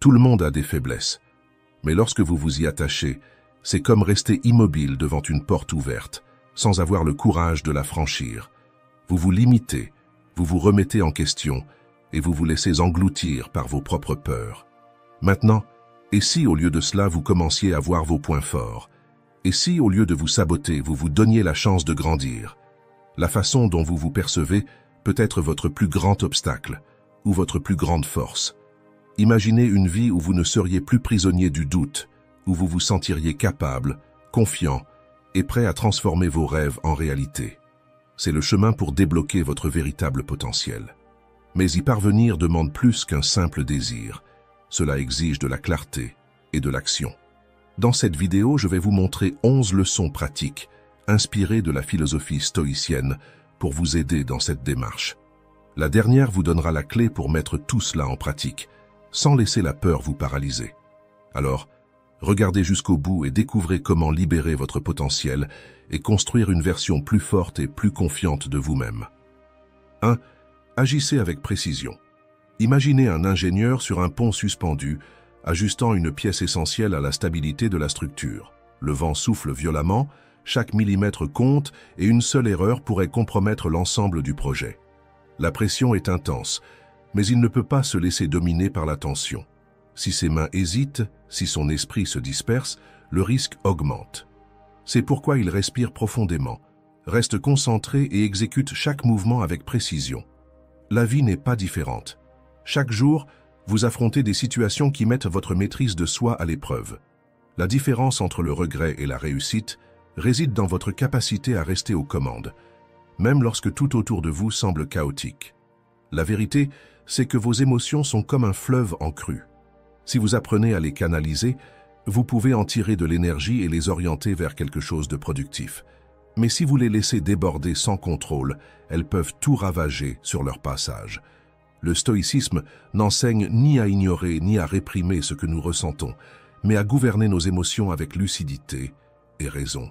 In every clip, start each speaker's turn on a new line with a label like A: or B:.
A: Tout le monde a des faiblesses. Mais lorsque vous vous y attachez, c'est comme rester immobile devant une porte ouverte, sans avoir le courage de la franchir. Vous vous limitez, vous vous remettez en question, et vous vous laissez engloutir par vos propres peurs. Maintenant, et si au lieu de cela vous commenciez à voir vos points forts? Et si au lieu de vous saboter, vous vous donniez la chance de grandir? La façon dont vous vous percevez peut être votre plus grand obstacle, ou votre plus grande force. Imaginez une vie où vous ne seriez plus prisonnier du doute, où vous vous sentiriez capable, confiant et prêt à transformer vos rêves en réalité. C'est le chemin pour débloquer votre véritable potentiel. Mais y parvenir demande plus qu'un simple désir. Cela exige de la clarté et de l'action. Dans cette vidéo, je vais vous montrer 11 leçons pratiques, inspirées de la philosophie stoïcienne, pour vous aider dans cette démarche. La dernière vous donnera la clé pour mettre tout cela en pratique, sans laisser la peur vous paralyser. Alors, regardez jusqu'au bout et découvrez comment libérer votre potentiel et construire une version plus forte et plus confiante de vous-même. 1. Agissez avec précision. Imaginez un ingénieur sur un pont suspendu, ajustant une pièce essentielle à la stabilité de la structure. Le vent souffle violemment, chaque millimètre compte et une seule erreur pourrait compromettre l'ensemble du projet. La pression est intense, mais il ne peut pas se laisser dominer par la tension. Si ses mains hésitent, si son esprit se disperse, le risque augmente. C'est pourquoi il respire profondément, reste concentré et exécute chaque mouvement avec précision. La vie n'est pas différente. Chaque jour, vous affrontez des situations qui mettent votre maîtrise de soi à l'épreuve. La différence entre le regret et la réussite réside dans votre capacité à rester aux commandes, même lorsque tout autour de vous semble chaotique. La vérité, c'est que vos émotions sont comme un fleuve en crue. Si vous apprenez à les canaliser, vous pouvez en tirer de l'énergie et les orienter vers quelque chose de productif. Mais si vous les laissez déborder sans contrôle, elles peuvent tout ravager sur leur passage. Le stoïcisme n'enseigne ni à ignorer ni à réprimer ce que nous ressentons, mais à gouverner nos émotions avec lucidité et raison.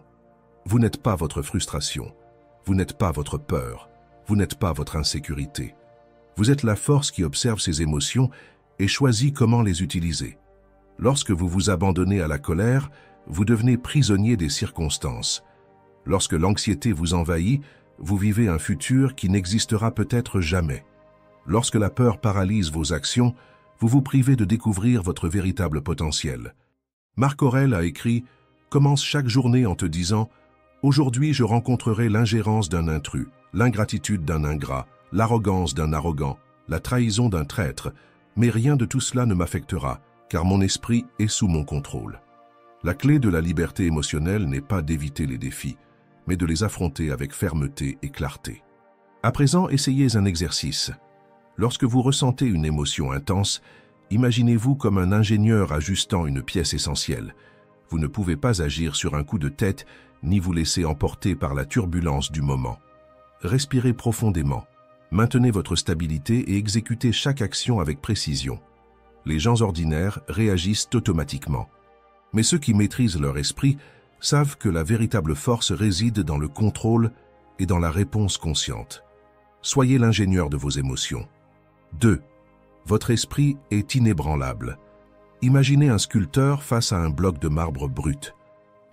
A: Vous n'êtes pas votre frustration, vous n'êtes pas votre peur, vous n'êtes pas votre insécurité. Vous êtes la force qui observe ces émotions et choisit comment les utiliser. Lorsque vous vous abandonnez à la colère, vous devenez prisonnier des circonstances. Lorsque l'anxiété vous envahit, vous vivez un futur qui n'existera peut-être jamais. Lorsque la peur paralyse vos actions, vous vous privez de découvrir votre véritable potentiel. Marc Aurèle a écrit « Commence chaque journée en te disant « Aujourd'hui je rencontrerai l'ingérence d'un intrus, l'ingratitude d'un ingrat, l'arrogance d'un arrogant, la trahison d'un traître, mais rien de tout cela ne m'affectera, car mon esprit est sous mon contrôle. » La clé de la liberté émotionnelle n'est pas d'éviter les défis, mais de les affronter avec fermeté et clarté. À présent, essayez un exercice. Lorsque vous ressentez une émotion intense, imaginez-vous comme un ingénieur ajustant une pièce essentielle. Vous ne pouvez pas agir sur un coup de tête, ni vous laisser emporter par la turbulence du moment. Respirez profondément, maintenez votre stabilité et exécutez chaque action avec précision. Les gens ordinaires réagissent automatiquement. Mais ceux qui maîtrisent leur esprit savent que la véritable force réside dans le contrôle et dans la réponse consciente. Soyez l'ingénieur de vos émotions. 2. Votre esprit est inébranlable. Imaginez un sculpteur face à un bloc de marbre brut.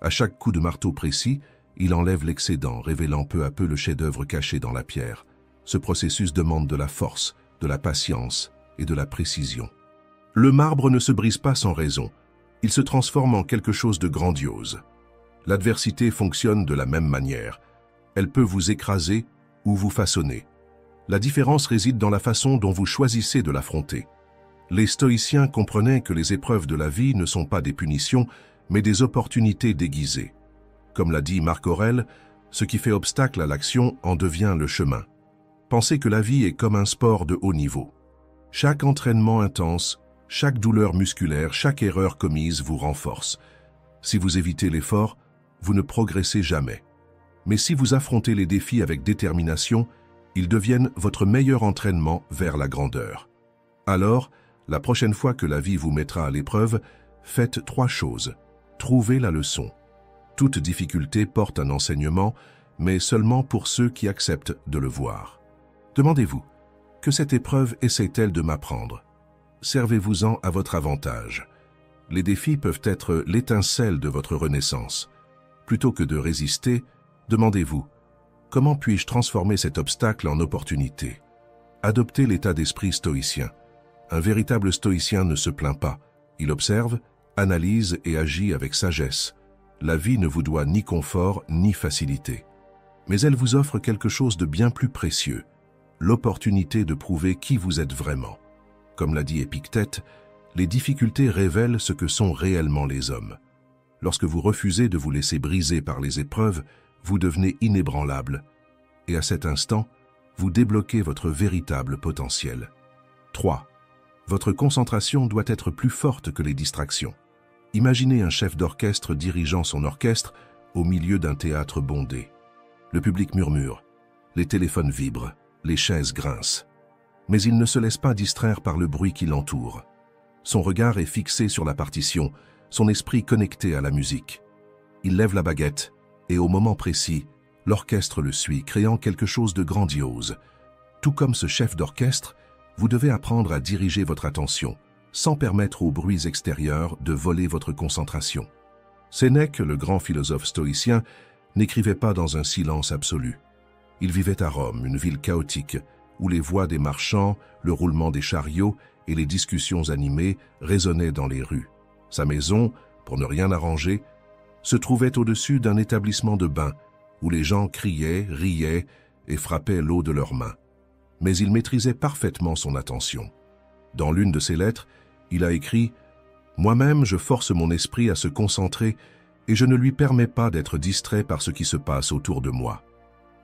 A: À chaque coup de marteau précis, il enlève l'excédent, révélant peu à peu le chef-d'œuvre caché dans la pierre. Ce processus demande de la force, de la patience et de la précision. Le marbre ne se brise pas sans raison. Il se transforme en quelque chose de grandiose. L'adversité fonctionne de la même manière. Elle peut vous écraser ou vous façonner. La différence réside dans la façon dont vous choisissez de l'affronter. Les stoïciens comprenaient que les épreuves de la vie ne sont pas des punitions, mais des opportunités déguisées. Comme l'a dit Marc Aurèle, ce qui fait obstacle à l'action en devient le chemin. Pensez que la vie est comme un sport de haut niveau. Chaque entraînement intense, chaque douleur musculaire, chaque erreur commise vous renforce. Si vous évitez l'effort, vous ne progressez jamais. Mais si vous affrontez les défis avec détermination, ils deviennent votre meilleur entraînement vers la grandeur. Alors, la prochaine fois que la vie vous mettra à l'épreuve, faites 3 choses. Trouvez la leçon. Toute difficulté porte un enseignement, mais seulement pour ceux qui acceptent de le voir. Demandez-vous, que cette épreuve essaie-t-elle de m'apprendre? servez-vous-en à votre avantage. Les défis peuvent être l'étincelle de votre renaissance. Plutôt que de résister, demandez-vous, comment puis-je transformer cet obstacle en opportunité? Adoptez l'état d'esprit stoïcien. Un véritable stoïcien ne se plaint pas. Il observe, analyse et agit avec sagesse. La vie ne vous doit ni confort ni facilité. Mais elle vous offre quelque chose de bien plus précieux, l'opportunité de prouver qui vous êtes vraiment. Comme l'a dit Épictète, les difficultés révèlent ce que sont réellement les hommes. Lorsque vous refusez de vous laisser briser par les épreuves, vous devenez inébranlable. Et à cet instant, vous débloquez votre véritable potentiel. 3. Votre concentration doit être plus forte que les distractions. Imaginez un chef d'orchestre dirigeant son orchestre au milieu d'un théâtre bondé. Le public murmure, les téléphones vibrent, les chaises grincent. Mais il ne se laisse pas distraire par le bruit qui l'entoure. Son regard est fixé sur la partition, son esprit connecté à la musique. Il lève la baguette, et au moment précis, l'orchestre le suit, créant quelque chose de grandiose. Tout comme ce chef d'orchestre, vous devez apprendre à diriger votre attention, sans permettre aux bruits extérieurs de voler votre concentration. Sénèque, le grand philosophe stoïcien, n'écrivait pas dans un silence absolu. Il vivait à Rome, une ville chaotique, où les voix des marchands, le roulement des chariots et les discussions animées résonnaient dans les rues. Sa maison, pour ne rien arranger, se trouvait au-dessus d'un établissement de bains, où les gens criaient, riaient et frappaient l'eau de leurs mains. Mais il maîtrisait parfaitement son attention. Dans l'une de ses lettres, il a écrit « Moi-même, je force mon esprit à se concentrer et je ne lui permets pas d'être distrait par ce qui se passe autour de moi.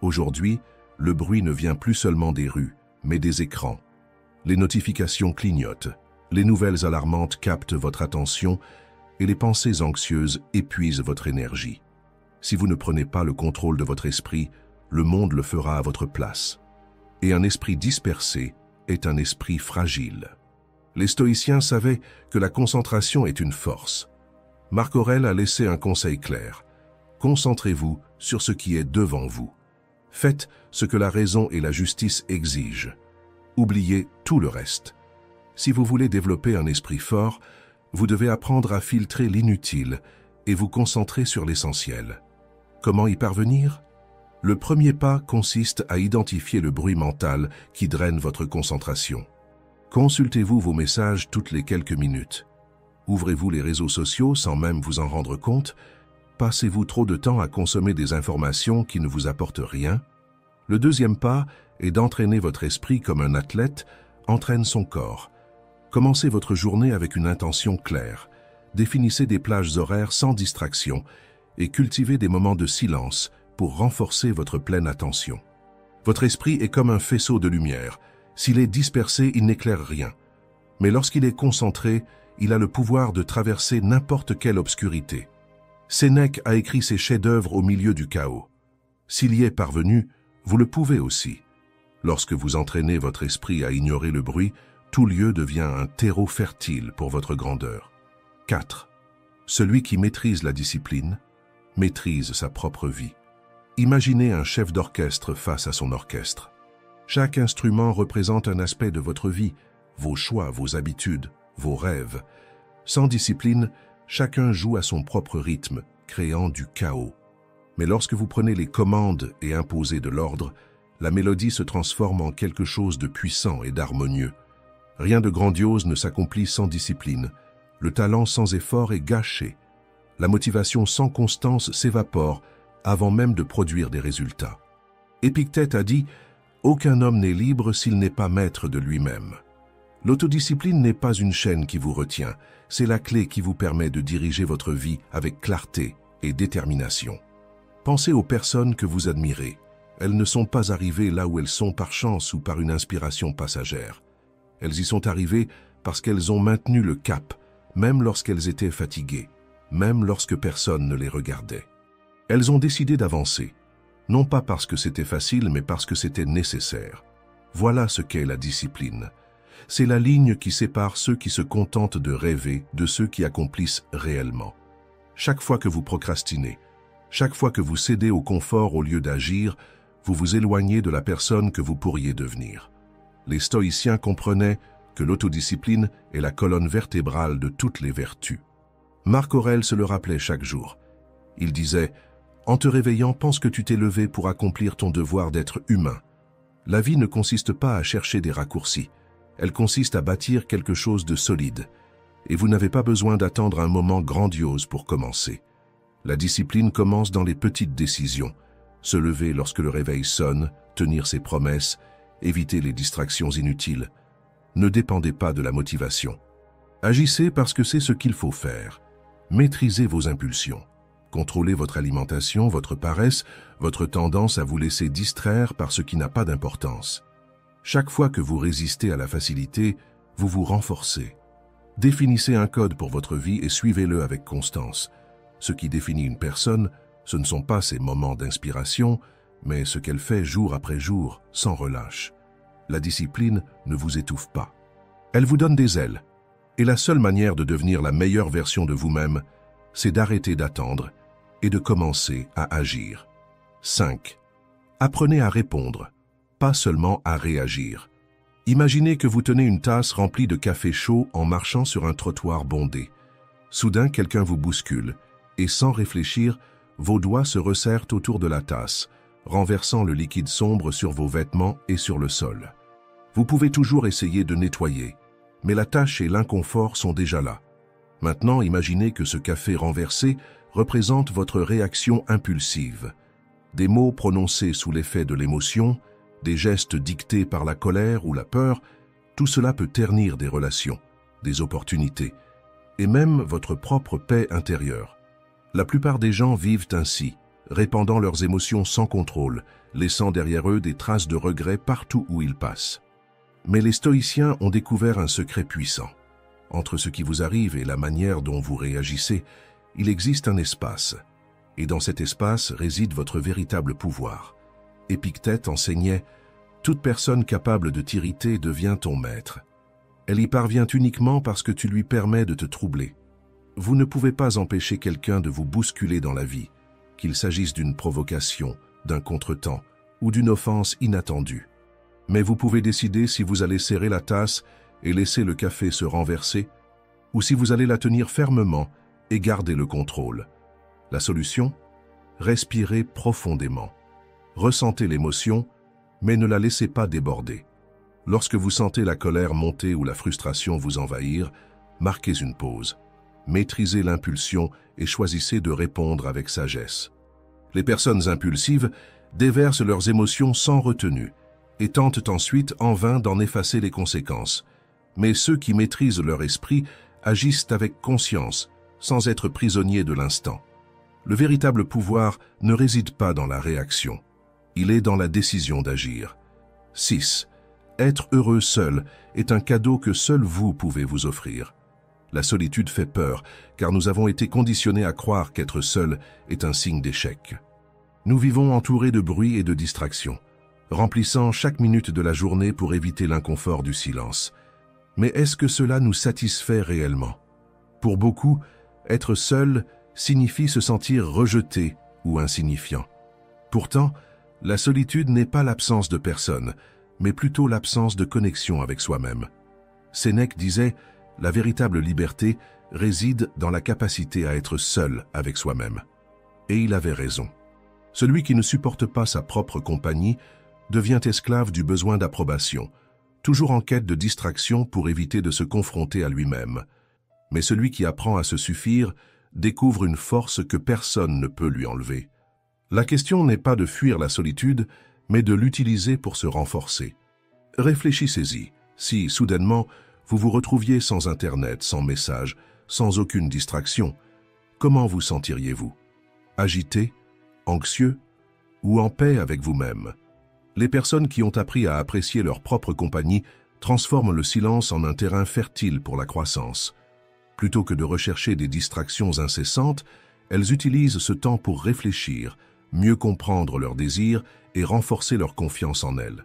A: Aujourd'hui, le bruit ne vient plus seulement des rues, mais des écrans. Les notifications clignotent, les nouvelles alarmantes captent votre attention et les pensées anxieuses épuisent votre énergie. Si vous ne prenez pas le contrôle de votre esprit, le monde le fera à votre place. Et un esprit dispersé est un esprit fragile. » Les stoïciens savaient que la concentration est une force. Marc Aurèle a laissé un conseil clair. Concentrez-vous sur ce qui est devant vous. Faites ce que la raison et la justice exigent. Oubliez tout le reste. Si vous voulez développer un esprit fort, vous devez apprendre à filtrer l'inutile et vous concentrer sur l'essentiel. Comment y parvenir? Le premier pas consiste à identifier le bruit mental qui draine votre concentration. Consultez-vous vos messages toutes les quelques minutes. Ouvrez-vous les réseaux sociaux sans même vous en rendre compte? Passez-vous trop de temps à consommer des informations qui ne vous apportent rien? Le deuxième pas est d'entraîner votre esprit comme un athlète entraîne son corps. Commencez votre journée avec une intention claire. Définissez des plages horaires sans distraction et cultivez des moments de silence pour renforcer votre pleine attention. Votre esprit est comme un faisceau de lumière. S'il est dispersé, il n'éclaire rien. Mais lorsqu'il est concentré, il a le pouvoir de traverser n'importe quelle obscurité. Sénèque a écrit ses chefs-d'œuvre au milieu du chaos. S'il y est parvenu, vous le pouvez aussi. Lorsque vous entraînez votre esprit à ignorer le bruit, tout lieu devient un terreau fertile pour votre grandeur. 4. Celui qui maîtrise la discipline, maîtrise sa propre vie. Imaginez un chef d'orchestre face à son orchestre. Chaque instrument représente un aspect de votre vie, vos choix, vos habitudes, vos rêves. Sans discipline, chacun joue à son propre rythme, créant du chaos. Mais lorsque vous prenez les commandes et imposez de l'ordre, la mélodie se transforme en quelque chose de puissant et d'harmonieux. Rien de grandiose ne s'accomplit sans discipline. Le talent sans effort est gâché. La motivation sans constance s'évapore avant même de produire des résultats. Épictète a dit « Aucun homme n'est libre s'il n'est pas maître de lui-même ». L'autodiscipline n'est pas une chaîne qui vous retient, c'est la clé qui vous permet de diriger votre vie avec clarté et détermination. Pensez aux personnes que vous admirez. Elles ne sont pas arrivées là où elles sont par chance ou par une inspiration passagère. Elles y sont arrivées parce qu'elles ont maintenu le cap, même lorsqu'elles étaient fatiguées, même lorsque personne ne les regardait. Elles ont décidé d'avancer, non pas parce que c'était facile, mais parce que c'était nécessaire. Voilà ce qu'est la discipline. C'est la ligne qui sépare ceux qui se contentent de rêver de ceux qui accomplissent réellement. Chaque fois que vous procrastinez, chaque fois que vous cédez au confort au lieu d'agir, vous vous éloignez de la personne que vous pourriez devenir. Les stoïciens comprenaient que l'autodiscipline est la colonne vertébrale de toutes les vertus. Marc Aurèle se le rappelait chaque jour. Il disait « En te réveillant, pense que tu t'es levé pour accomplir ton devoir d'être humain. La vie ne consiste pas à chercher des raccourcis. Elle consiste à bâtir quelque chose de solide. Et vous n'avez pas besoin d'attendre un moment grandiose pour commencer. La discipline commence dans les petites décisions. Se lever lorsque le réveil sonne, tenir ses promesses, éviter les distractions inutiles. Ne dépendez pas de la motivation. Agissez parce que c'est ce qu'il faut faire. Maîtrisez vos impulsions. Contrôlez votre alimentation, votre paresse, votre tendance à vous laisser distraire par ce qui n'a pas d'importance. Chaque fois que vous résistez à la facilité, vous vous renforcez. Définissez un code pour votre vie et suivez-le avec constance. Ce qui définit une personne, ce ne sont pas ses moments d'inspiration, mais ce qu'elle fait jour après jour, sans relâche. La discipline ne vous étouffe pas. Elle vous donne des ailes. Et la seule manière de devenir la meilleure version de vous-même, c'est d'arrêter d'attendre et de commencer à agir. 5. Apprenez à répondre, pas seulement à réagir. Imaginez que vous tenez une tasse remplie de café chaud en marchant sur un trottoir bondé. Soudain, quelqu'un vous bouscule et sans réfléchir, vos doigts se resserrent autour de la tasse, renversant le liquide sombre sur vos vêtements et sur le sol. Vous pouvez toujours essayer de nettoyer, mais la tâche et l'inconfort sont déjà là. Maintenant, imaginez que ce café renversé représente votre réaction impulsive. Des mots prononcés sous l'effet de l'émotion, des gestes dictés par la colère ou la peur, tout cela peut ternir des relations, des opportunités, et même votre propre paix intérieure. La plupart des gens vivent ainsi, répandant leurs émotions sans contrôle, laissant derrière eux des traces de regret partout où ils passent. Mais les stoïciens ont découvert un secret puissant. Entre ce qui vous arrive et la manière dont vous réagissez, il existe un espace. Et dans cet espace réside votre véritable pouvoir. Épictète enseignait « Toute personne capable de t'irriter devient ton maître. Elle y parvient uniquement parce que tu lui permets de te troubler. Vous ne pouvez pas empêcher quelqu'un de vous bousculer dans la vie, qu'il s'agisse d'une provocation, d'un contretemps ou d'une offense inattendue. Mais vous pouvez décider si vous allez serrer la tasse et laisser le café se renverser, ou si vous allez la tenir fermement et garder le contrôle. La solution? Respirez profondément. Ressentez l'émotion, mais ne la laissez pas déborder. Lorsque vous sentez la colère monter ou la frustration vous envahir, marquez une pause. Maîtrisez l'impulsion et choisissez de répondre avec sagesse. Les personnes impulsives déversent leurs émotions sans retenue et tentent ensuite en vain d'en effacer les conséquences. Mais ceux qui maîtrisent leur esprit agissent avec conscience, sans être prisonniers de l'instant. Le véritable pouvoir ne réside pas dans la réaction. Il est dans la décision d'agir. 6. Être heureux seul est un cadeau que seul vous pouvez vous offrir. La solitude fait peur, car nous avons été conditionnés à croire qu'être seul est un signe d'échec. Nous vivons entourés de bruit et de distractions, remplissant chaque minute de la journée pour éviter l'inconfort du silence. Mais est-ce que cela nous satisfait réellement? Pour beaucoup, être seul signifie se sentir rejeté ou insignifiant. Pourtant, la solitude n'est pas l'absence de personne, mais plutôt l'absence de connexion avec soi-même. Sénèque disait « La véritable liberté réside dans la capacité à être seul avec soi-même ». Et il avait raison. Celui qui ne supporte pas sa propre compagnie devient esclave du besoin d'approbation, toujours en quête de distraction pour éviter de se confronter à lui-même. Mais celui qui apprend à se suffire découvre une force que personne ne peut lui enlever. La question n'est pas de fuir la solitude, mais de l'utiliser pour se renforcer. Réfléchissez-y. Si, soudainement, vous vous retrouviez sans Internet, sans message, sans aucune distraction, comment vous sentiriez-vous? Agité, anxieux ou en paix avec vous-même? Les personnes qui ont appris à apprécier leur propre compagnie transforment le silence en un terrain fertile pour la croissance. Plutôt que de rechercher des distractions incessantes, elles utilisent ce temps pour réfléchir, mieux comprendre leurs désirs et renforcer leur confiance en elles.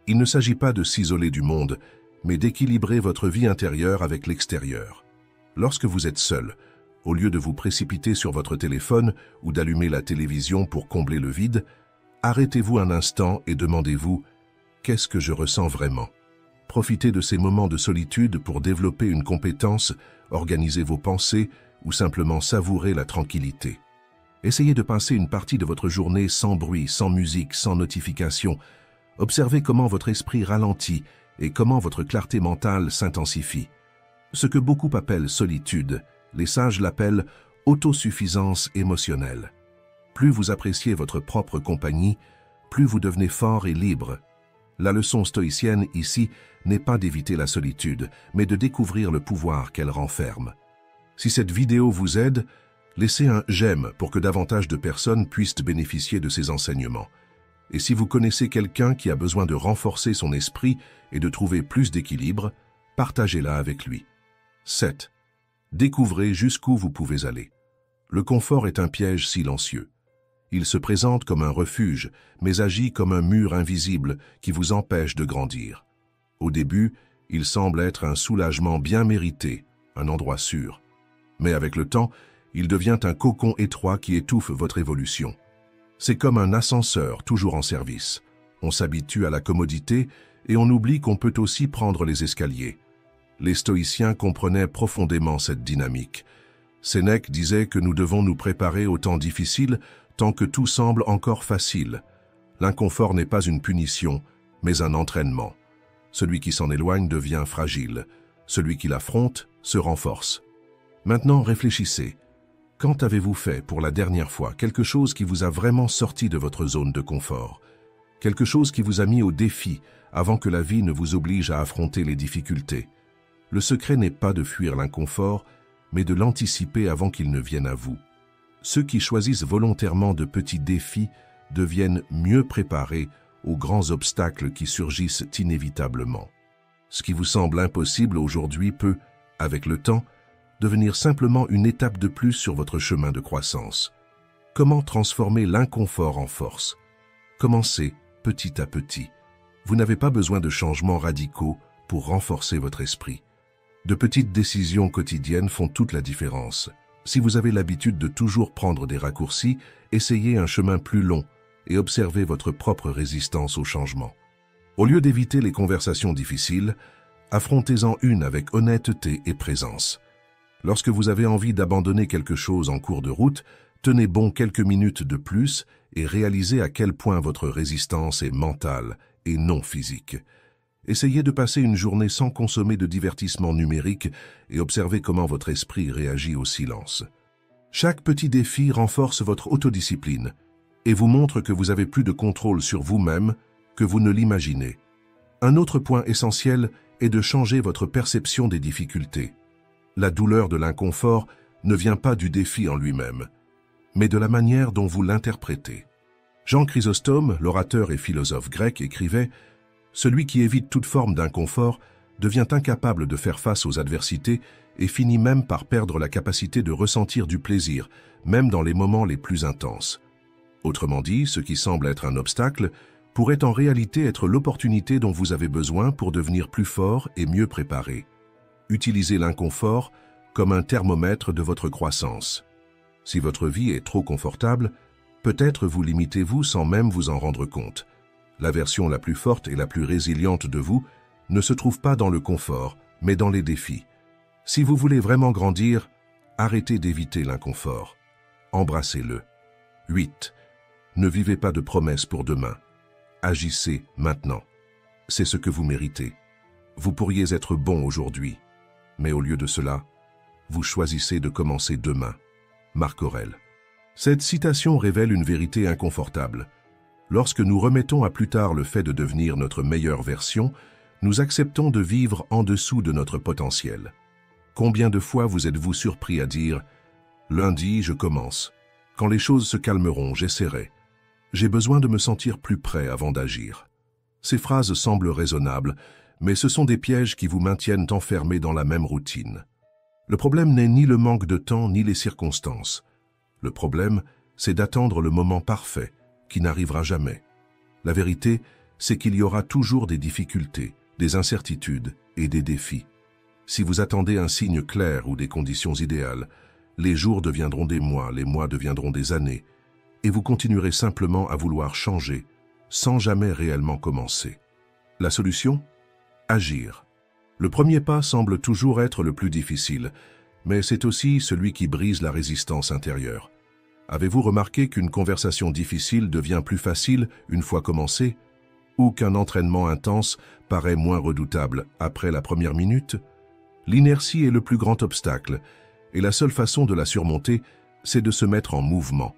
A: Il ne s'agit pas de s'isoler du monde, mais d'équilibrer votre vie intérieure avec l'extérieur. Lorsque vous êtes seul, au lieu de vous précipiter sur votre téléphone ou d'allumer la télévision pour combler le vide, arrêtez-vous un instant et demandez-vous « Qu'est-ce que je ressens vraiment ?» Profitez de ces moments de solitude pour développer une compétence, organiser vos pensées ou simplement savourer la tranquillité. Essayez de passer une partie de votre journée sans bruit, sans musique, sans notification. Observez comment votre esprit ralentit et comment votre clarté mentale s'intensifie. Ce que beaucoup appellent solitude, les sages l'appellent autosuffisance émotionnelle. Plus vous appréciez votre propre compagnie, plus vous devenez fort et libre. La leçon stoïcienne ici n'est pas d'éviter la solitude, mais de découvrir le pouvoir qu'elle renferme. Si cette vidéo vous aide, laissez un j'aime pour que davantage de personnes puissent bénéficier de ces enseignements. Et si vous connaissez quelqu'un qui a besoin de renforcer son esprit et de trouver plus d'équilibre, partagez-la avec lui. 7. Découvrez jusqu'où vous pouvez aller. Le confort est un piège silencieux. Il se présente comme un refuge, mais agit comme un mur invisible qui vous empêche de grandir. Au début, il semble être un soulagement bien mérité, un endroit sûr. Mais avec le temps, il devient un cocon étroit qui étouffe votre évolution. C'est comme un ascenseur toujours en service. On s'habitue à la commodité et on oublie qu'on peut aussi prendre les escaliers. Les stoïciens comprenaient profondément cette dynamique. Sénèque disait que nous devons nous préparer aux temps difficiles tant que tout semble encore facile. L'inconfort n'est pas une punition, mais un entraînement. Celui qui s'en éloigne devient fragile. Celui qui l'affronte se renforce. Maintenant, réfléchissez. Quand avez-vous fait pour la dernière fois quelque chose qui vous a vraiment sorti de votre zone de confort? Quelque chose qui vous a mis au défi avant que la vie ne vous oblige à affronter les difficultés? Le secret n'est pas de fuir l'inconfort, mais de l'anticiper avant qu'il ne vienne à vous. Ceux qui choisissent volontairement de petits défis deviennent mieux préparés aux grands obstacles qui surgissent inévitablement. Ce qui vous semble impossible aujourd'hui peut, avec le temps, devenir simplement une étape de plus sur votre chemin de croissance. Comment transformer l'inconfort en force? Commencez petit à petit. Vous n'avez pas besoin de changements radicaux pour renforcer votre esprit. De petites décisions quotidiennes font toute la différence. Si vous avez l'habitude de toujours prendre des raccourcis, essayez un chemin plus long et observez votre propre résistance au changement. Au lieu d'éviter les conversations difficiles, affrontez-en une avec honnêteté et présence. Lorsque vous avez envie d'abandonner quelque chose en cours de route, tenez bon quelques minutes de plus et réalisez à quel point votre résistance est mentale et non physique. Essayez de passer une journée sans consommer de divertissement numérique et observez comment votre esprit réagit au silence. Chaque petit défi renforce votre autodiscipline et vous montre que vous avez plus de contrôle sur vous-même que vous ne l'imaginez. Un autre point essentiel est de changer votre perception des difficultés. La douleur de l'inconfort ne vient pas du défi en lui-même, mais de la manière dont vous l'interprétez. Jean Chrysostome, l'orateur et philosophe grec, écrivait « Celui qui évite toute forme d'inconfort devient incapable de faire face aux adversités et finit même par perdre la capacité de ressentir du plaisir, même dans les moments les plus intenses. » Autrement dit, ce qui semble être un obstacle pourrait en réalité être l'opportunité dont vous avez besoin pour devenir plus fort et mieux préparé. Utilisez l'inconfort comme un thermomètre de votre croissance. Si votre vie est trop confortable, peut-être vous limitez-vous sans même vous en rendre compte. La version la plus forte et la plus résiliente de vous ne se trouve pas dans le confort, mais dans les défis. Si vous voulez vraiment grandir, arrêtez d'éviter l'inconfort. Embrassez-le. 8. Ne vivez pas de promesses pour demain. Agissez maintenant. C'est ce que vous méritez. Vous pourriez être bon aujourd'hui, mais au lieu de cela, vous choisissez de commencer demain. Marc Aurèle. Cette citation révèle une vérité inconfortable. Lorsque nous remettons à plus tard le fait de devenir notre meilleure version, nous acceptons de vivre en dessous de notre potentiel. Combien de fois vous êtes-vous surpris à dire « Lundi, je commence. Quand les choses se calmeront, j'essaierai. J'ai besoin de me sentir plus prêt avant d'agir. » Ces phrases semblent raisonnables, mais ce sont des pièges qui vous maintiennent enfermés dans la même routine. Le problème n'est ni le manque de temps ni les circonstances. Le problème, c'est d'attendre le moment parfait, qui n'arrivera jamais. La vérité, c'est qu'il y aura toujours des difficultés, des incertitudes et des défis. Si vous attendez un signe clair ou des conditions idéales, les jours deviendront des mois, les mois deviendront des années, et vous continuerez simplement à vouloir changer, sans jamais réellement commencer. La solution? Agir. Le premier pas semble toujours être le plus difficile, mais c'est aussi celui qui brise la résistance intérieure. Avez-vous remarqué qu'une conversation difficile devient plus facile une fois commencée, ou qu'un entraînement intense paraît moins redoutable après la première minute? L'inertie est le plus grand obstacle, et la seule façon de la surmonter, c'est de se mettre en mouvement.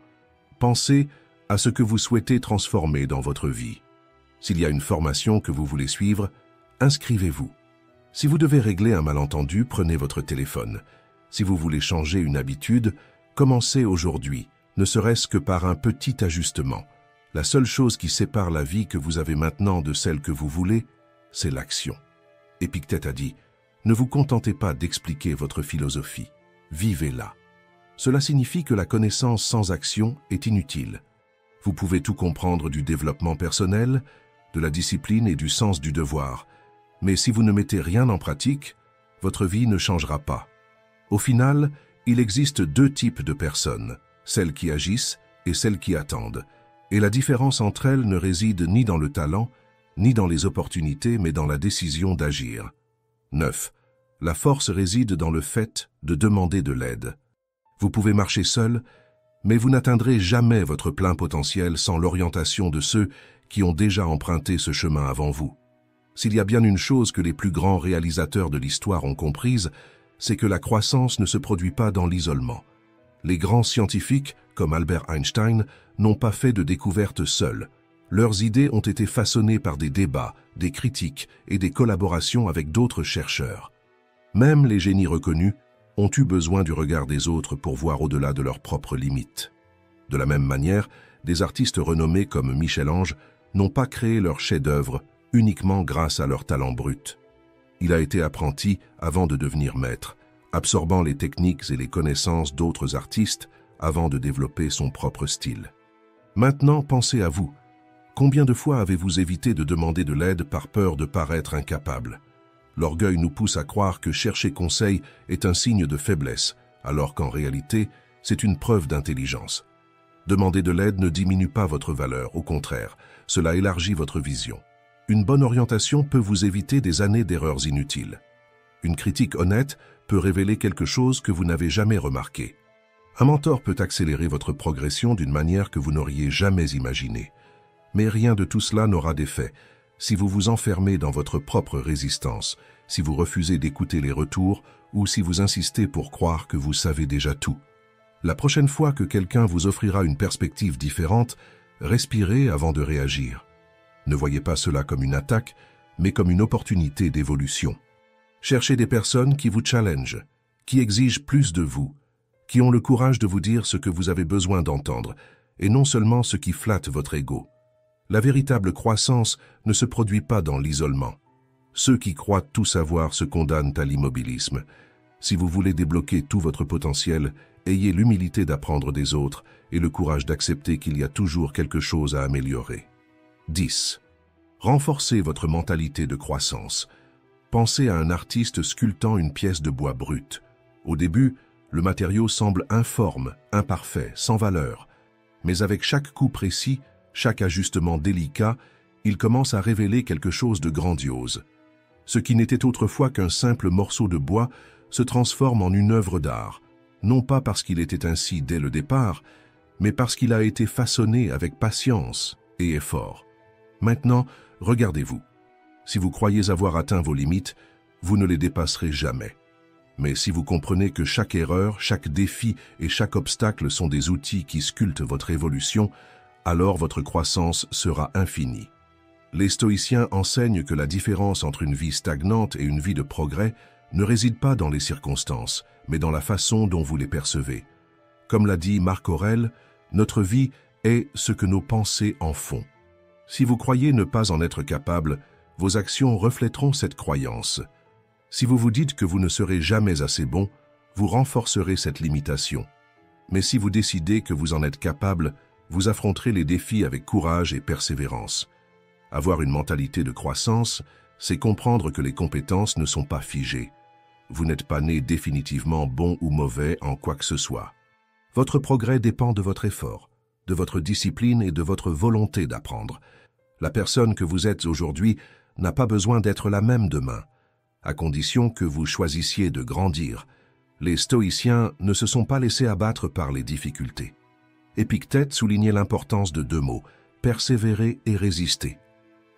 A: Pensez à ce que vous souhaitez transformer dans votre vie. S'il y a une formation que vous voulez suivre, inscrivez-vous. Si vous devez régler un malentendu, prenez votre téléphone. Si vous voulez changer une habitude, commencez aujourd'hui, ne serait-ce que par un petit ajustement. La seule chose qui sépare la vie que vous avez maintenant de celle que vous voulez, c'est l'action. Épictète a dit, ne vous contentez pas d'expliquer votre philosophie, vivez-la. Cela signifie que la connaissance sans action est inutile. Vous pouvez tout comprendre du développement personnel, de la discipline et du sens du devoir. Mais si vous ne mettez rien en pratique, votre vie ne changera pas. Au final, il existe deux types de personnes, celles qui agissent et celles qui attendent. Et la différence entre elles ne réside ni dans le talent, ni dans les opportunités, mais dans la décision d'agir. 9. La force réside dans le fait de demander de l'aide. Vous pouvez marcher seul, mais vous n'atteindrez jamais votre plein potentiel sans l'orientation de ceux qui ont déjà emprunté ce chemin avant vous. S'il y a bien une chose que les plus grands réalisateurs de l'histoire ont comprise, c'est que la croissance ne se produit pas dans l'isolement. Les grands scientifiques, comme Albert Einstein, n'ont pas fait de découvertes seuls. Leurs idées ont été façonnées par des débats, des critiques et des collaborations avec d'autres chercheurs. Même les génies reconnus ont eu besoin du regard des autres pour voir au-delà de leurs propres limites. De la même manière, des artistes renommés comme Michel-Ange n'ont pas créé leur chef-d'œuvre uniquement grâce à leur talent brut. Il a été apprenti avant de devenir maître, absorbant les techniques et les connaissances d'autres artistes avant de développer son propre style. Maintenant, pensez à vous. Combien de fois avez-vous évité de demander de l'aide par peur de paraître incapable? L'orgueil nous pousse à croire que chercher conseil est un signe de faiblesse, alors qu'en réalité, c'est une preuve d'intelligence. Demander de l'aide ne diminue pas votre valeur, au contraire, cela élargit votre vision. Une bonne orientation peut vous éviter des années d'erreurs inutiles. Une critique honnête peut révéler quelque chose que vous n'avez jamais remarqué. Un mentor peut accélérer votre progression d'une manière que vous n'auriez jamais imaginée. Mais rien de tout cela n'aura d'effet si vous vous enfermez dans votre propre résistance, si vous refusez d'écouter les retours ou si vous insistez pour croire que vous savez déjà tout. La prochaine fois que quelqu'un vous offrira une perspective différente, respirez avant de réagir. Ne voyez pas cela comme une attaque, mais comme une opportunité d'évolution. Cherchez des personnes qui vous challengent, qui exigent plus de vous, qui ont le courage de vous dire ce que vous avez besoin d'entendre, et non seulement ce qui flatte votre ego. La véritable croissance ne se produit pas dans l'isolement. Ceux qui croient tout savoir se condamnent à l'immobilisme. Si vous voulez débloquer tout votre potentiel, ayez l'humilité d'apprendre des autres et le courage d'accepter qu'il y a toujours quelque chose à améliorer. 10. Renforcez votre mentalité de croissance. Pensez à un artiste sculptant une pièce de bois brut. Au début, le matériau semble informe, imparfait, sans valeur. Mais avec chaque coup précis, chaque ajustement délicat, il commence à révéler quelque chose de grandiose. Ce qui n'était autrefois qu'un simple morceau de bois se transforme en une œuvre d'art, non pas parce qu'il était ainsi dès le départ, mais parce qu'il a été façonné avec patience et effort. Maintenant, regardez-vous. Si vous croyez avoir atteint vos limites, vous ne les dépasserez jamais. Mais si vous comprenez que chaque erreur, chaque défi et chaque obstacle sont des outils qui sculptent votre évolution, alors votre croissance sera infinie. Les stoïciens enseignent que la différence entre une vie stagnante et une vie de progrès ne réside pas dans les circonstances, mais dans la façon dont vous les percevez. Comme l'a dit Marc Aurèle, notre vie est ce que nos pensées en font. Si vous croyez ne pas en être capable, vos actions reflèteront cette croyance. Si vous vous dites que vous ne serez jamais assez bon, vous renforcerez cette limitation. Mais si vous décidez que vous en êtes capable, vous affronterez les défis avec courage et persévérance. Avoir une mentalité de croissance, c'est comprendre que les compétences ne sont pas figées. Vous n'êtes pas né définitivement bon ou mauvais en quoi que ce soit. Votre progrès dépend de votre effort, de votre discipline et de votre volonté d'apprendre. La personne que vous êtes aujourd'hui n'a pas besoin d'être la même demain, à condition que vous choisissiez de grandir. Les stoïciens ne se sont pas laissés abattre par les difficultés. Épictète soulignait l'importance de deux mots, persévérer et résister.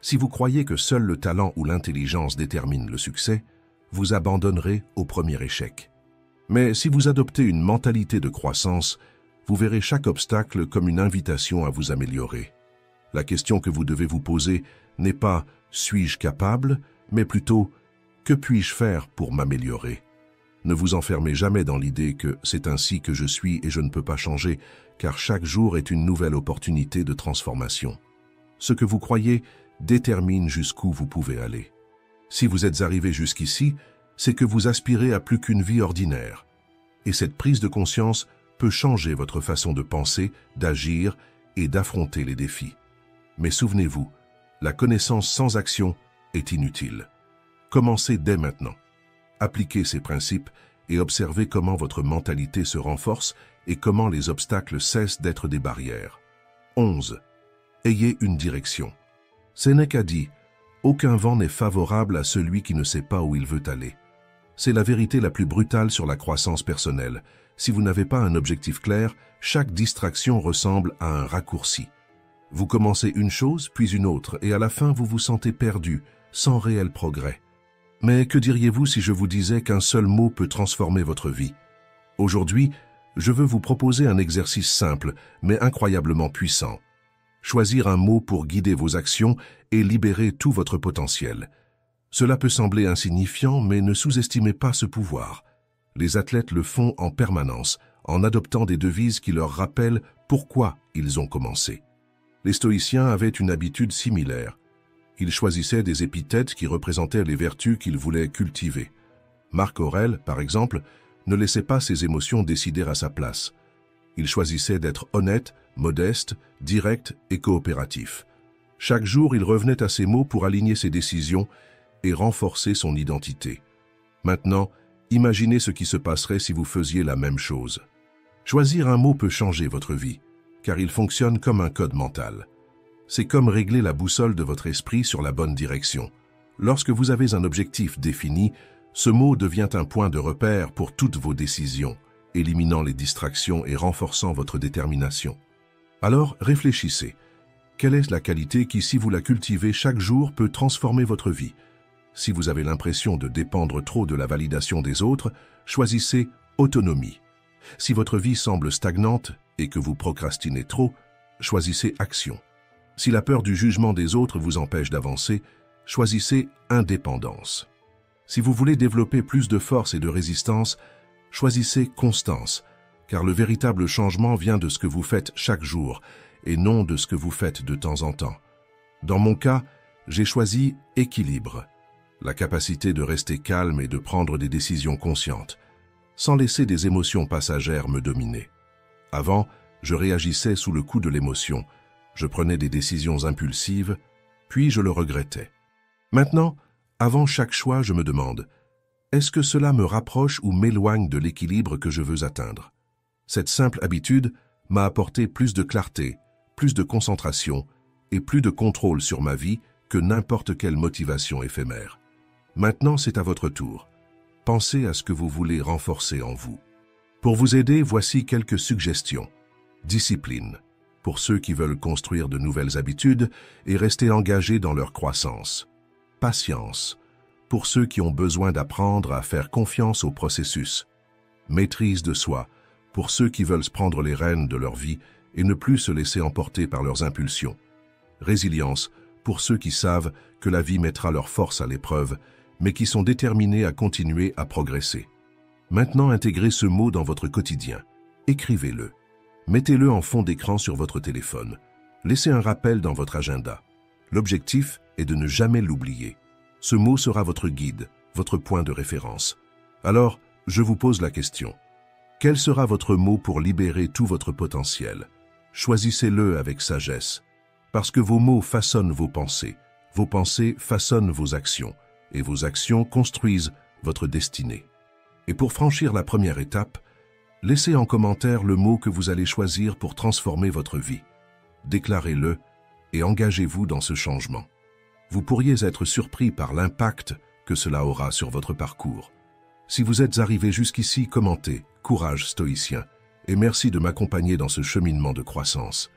A: Si vous croyez que seul le talent ou l'intelligence détermine le succès, vous abandonnerez au premier échec. Mais si vous adoptez une mentalité de croissance, vous verrez chaque obstacle comme une invitation à vous améliorer. La question que vous devez vous poser n'est pas « suis-je capable ?», mais plutôt « que puis-je faire pour m'améliorer ?» Ne vous enfermez jamais dans l'idée que c'est ainsi que je suis et je ne peux pas changer, car chaque jour est une nouvelle opportunité de transformation. Ce que vous croyez détermine jusqu'où vous pouvez aller. Si vous êtes arrivé jusqu'ici, c'est que vous aspirez à plus qu'une vie ordinaire. Et cette prise de conscience peut changer votre façon de penser, d'agir et d'affronter les défis. Mais souvenez-vous, la connaissance sans action est inutile. Commencez dès maintenant. Appliquez ces principes et observez comment votre mentalité se renforce et comment les obstacles cessent d'être des barrières. 11. Ayez une direction. Sénèque a dit « Aucun vent n'est favorable à celui qui ne sait pas où il veut aller ». C'est la vérité la plus brutale sur la croissance personnelle. Si vous n'avez pas un objectif clair, chaque distraction ressemble à un raccourci. Vous commencez une chose, puis une autre, et à la fin vous vous sentez perdu, sans réel progrès. Mais que diriez-vous si je vous disais qu'un seul mot peut transformer votre vie? Aujourd'hui, je veux vous proposer un exercice simple, mais incroyablement puissant. Choisir un mot pour guider vos actions et libérer tout votre potentiel. Cela peut sembler insignifiant, mais ne sous-estimez pas ce pouvoir. Les athlètes le font en permanence, en adoptant des devises qui leur rappellent pourquoi ils ont commencé. Les stoïciens avaient une habitude similaire. Ils choisissaient des épithètes qui représentaient les vertus qu'ils voulaient cultiver. Marc Aurèle, par exemple, ne laissait pas ses émotions décider à sa place. Il choisissait d'être honnête, modeste, direct et coopératif. Chaque jour, il revenait à ces mots pour aligner ses décisions et renforcer son identité. Maintenant, imaginez ce qui se passerait si vous faisiez la même chose. Choisir un mot peut changer votre vie, car il fonctionne comme un code mental. C'est comme régler la boussole de votre esprit sur la bonne direction. Lorsque vous avez un objectif défini, ce mot devient un point de repère pour toutes vos décisions, éliminant les distractions et renforçant votre détermination. Alors, réfléchissez. Quelle est la qualité qui, si vous la cultivez chaque jour, peut transformer votre vie? Si vous avez l'impression de dépendre trop de la validation des autres, choisissez autonomie. Si votre vie semble stagnante et que vous procrastinez trop, choisissez action. Si la peur du jugement des autres vous empêche d'avancer, choisissez indépendance. Si vous voulez développer plus de force et de résistance, choisissez constance, car le véritable changement vient de ce que vous faites chaque jour et non de ce que vous faites de temps en temps. Dans mon cas, j'ai choisi équilibre, la capacité de rester calme et de prendre des décisions conscientes, sans laisser des émotions passagères me dominer. Avant, je réagissais sous le coup de l'émotion, je prenais des décisions impulsives, puis je le regrettais. Maintenant, avant chaque choix, je me demande, est-ce que cela me rapproche ou m'éloigne de l'équilibre que je veux atteindre? Cette simple habitude m'a apporté plus de clarté, plus de concentration et plus de contrôle sur ma vie que n'importe quelle motivation éphémère. Maintenant, c'est à votre tour. Pensez à ce que vous voulez renforcer en vous. Pour vous aider, voici quelques suggestions. Discipline, pour ceux qui veulent construire de nouvelles habitudes et rester engagés dans leur croissance. Patience, pour ceux qui ont besoin d'apprendre à faire confiance au processus. Maîtrise de soi, pour ceux qui veulent prendre les rênes de leur vie et ne plus se laisser emporter par leurs impulsions. Résilience, pour ceux qui savent que la vie mettra leur force à l'épreuve, mais qui sont déterminés à continuer à progresser. Maintenant, intégrez ce mot dans votre quotidien. Écrivez-le. Mettez-le en fond d'écran sur votre téléphone. Laissez un rappel dans votre agenda. L'objectif est de ne jamais l'oublier. Ce mot sera votre guide, votre point de référence. Alors, je vous pose la question. Quel sera votre mot pour libérer tout votre potentiel? Choisissez-le avec sagesse, parce que vos mots façonnent vos pensées façonnent vos actions, et vos actions construisent votre destinée. Et pour franchir la première étape, laissez en commentaire le mot que vous allez choisir pour transformer votre vie. Déclarez-le et engagez-vous dans ce changement. vous pourriez être surpris par l'impact que cela aura sur votre parcours. Si vous êtes arrivé jusqu'ici, commentez « Courage stoïcien » et merci de m'accompagner dans ce cheminement de croissance.